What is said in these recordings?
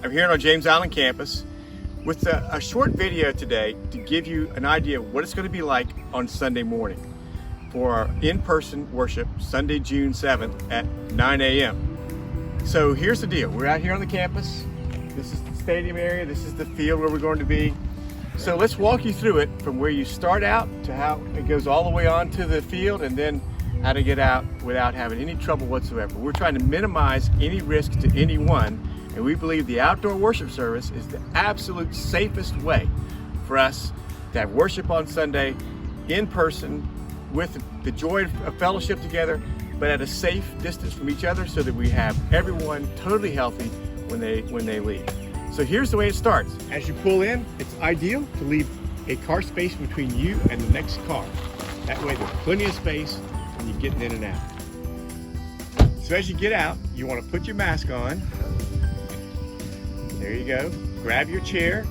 I'm here on our James Island campus with a short video today to give you an idea of what it's going to be like on Sunday morning for our in-person worship, Sunday, June 7th at 9 a.m. So here's the deal. We're out here on the campus. This is the stadium area. This is the field where we're going to be. So let's walk you through it from where you start out to how it goes all the way on to the field, and then how to get out without having any trouble whatsoever. We're trying to minimize any risk to anyone, and we believe the outdoor worship service is the absolute safest way for us to have worship on Sunday in person with the joy of fellowship together, but at a safe distance from each other so that we have everyone totally healthy when they leave. So here's the way it starts. As you pull in, it's ideal to leave a car space between you and the next car. That way there's plenty of space when you're getting in and out. So as you get out, you want to put your mask on. There you go. Grab your chair.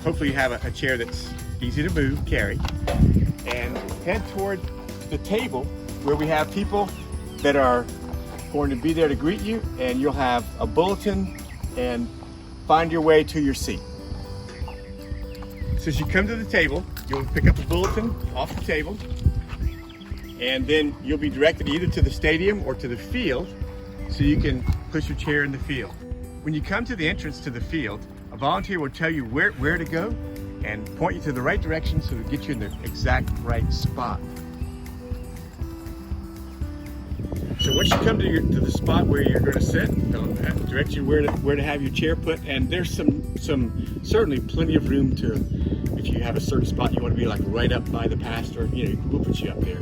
Hopefully you have a chair that's easy to move, carry. And head toward the table where we have people that are going to be there to greet you, and you'll have a bulletin and find your way to your seat. So as you come to the table, you'll pick up a bulletin off the table, and then you'll be directed either to the stadium or to the field so you can put your chair in the field. When you come to the entrance to the field, a volunteer will tell you where to go and point you to the right direction so to get you in the exact right spot. So once you come to the spot where you're going to sit, they'll direct you where to have your chair put, and there's some certainly plenty of room to, if you have a certain spot you want to be like right up by the pastor, we'll put you up there.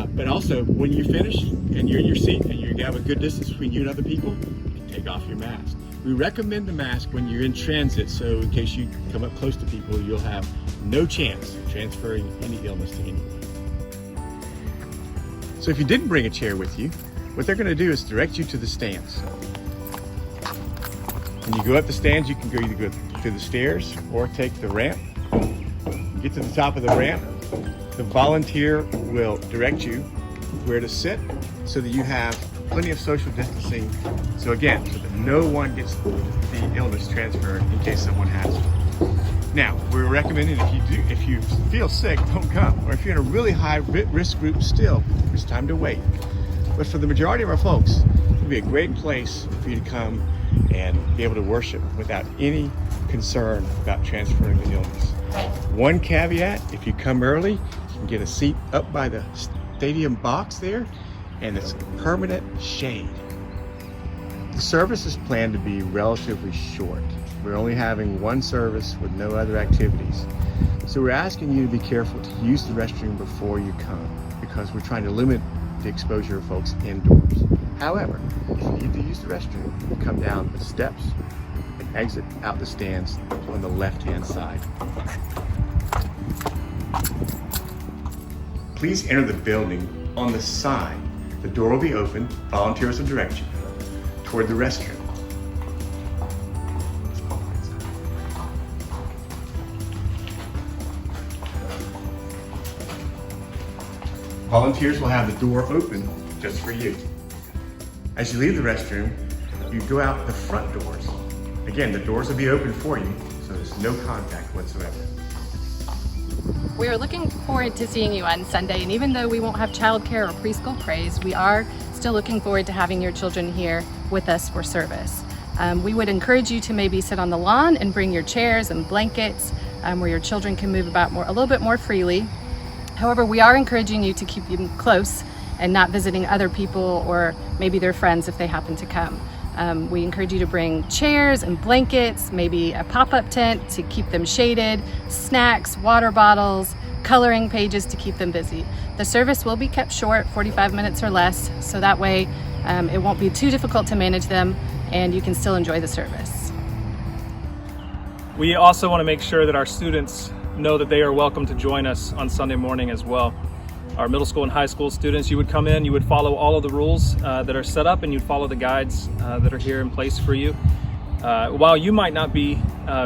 But also when you finish and you're in your seat and you have a good distance between you and other people, you can take off your mask. We recommend the mask when you're in transit, so in case you come up close to people, you'll have no chance of transferring any illness to anyone. So if you didn't bring a chair with you, what they're going to do is direct you to the stands. When you go up the stands, you can either go through the stairs or take the ramp. You get to the top of the ramp, the volunteer will direct you where to sit so that you have plenty of social distancing. So again, so that no one gets the illness transferred in case someone has it. Now, we're recommending if you feel sick, don't come. Or if you're in a really high risk group still, it's time to wait. But for the majority of our folks, it'll be a great place for you to come and be able to worship without any concern about transferring the illness. One caveat, if you come early, you can get a seat up by the stadium box there, and it's permanent shade. The service is planned to be relatively short. We're only having one service with no other activities. So we're asking you to be careful to use the restroom before you come, because we're trying to limit the exposure of folks indoors. However, if you need to use the restroom, you come down the steps and exit out the stands on the left-hand side. Please enter the building on the side. The door will be open, volunteers will direct you toward the restroom. Volunteers will have the door open just for you. As you leave the restroom, you go out the front doors. Again, the doors will be open for you, so there's no contact whatsoever. We are looking forward to seeing you on Sunday, and even though we won't have childcare or preschool praise, we are still looking forward to having your children here with us for service. We would encourage you to maybe sit on the lawn and bring your chairs and blankets where your children can move about a little bit more freely. However, we are encouraging you to keep them close and not visiting other people or maybe their friends if they happen to come. We encourage you to bring chairs and blankets, maybe a pop-up tent to keep them shaded, snacks, water bottles, coloring pages to keep them busy. The service will be kept short, 45 minutes or less, so that way it won't be too difficult to manage them and you can still enjoy the service. We also want to make sure that our students know that they are welcome to join us on Sunday morning as well. Our middle school and high school students, you would come in, you would follow all of the rules that are set up, and you'd follow the guides that are here in place for you. While you might not be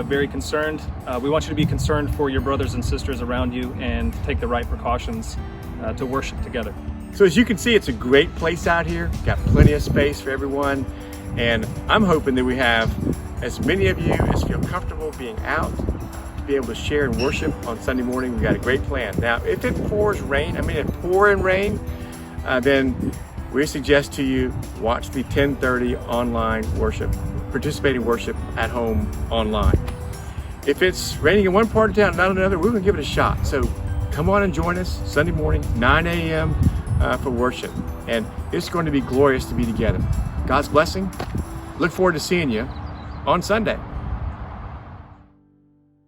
very concerned, we want you to be concerned for your brothers and sisters around you and take the right precautions to worship together. So as you can see, it's a great place out here. Got plenty of space for everyone. And I'm hoping that we have as many of you as feel comfortable being out, be able to share and worship on Sunday morning, we've got a great plan. Now, if it pours rain, pouring rain, then we suggest to you watch the 10:30 online worship, participate in worship at home online. If it's raining in one part of town, not another, we're gonna give it a shot. So come on and join us Sunday morning, 9 a.m. For worship. And it's going to be glorious to be together. God's blessing. Look forward to seeing you on Sunday.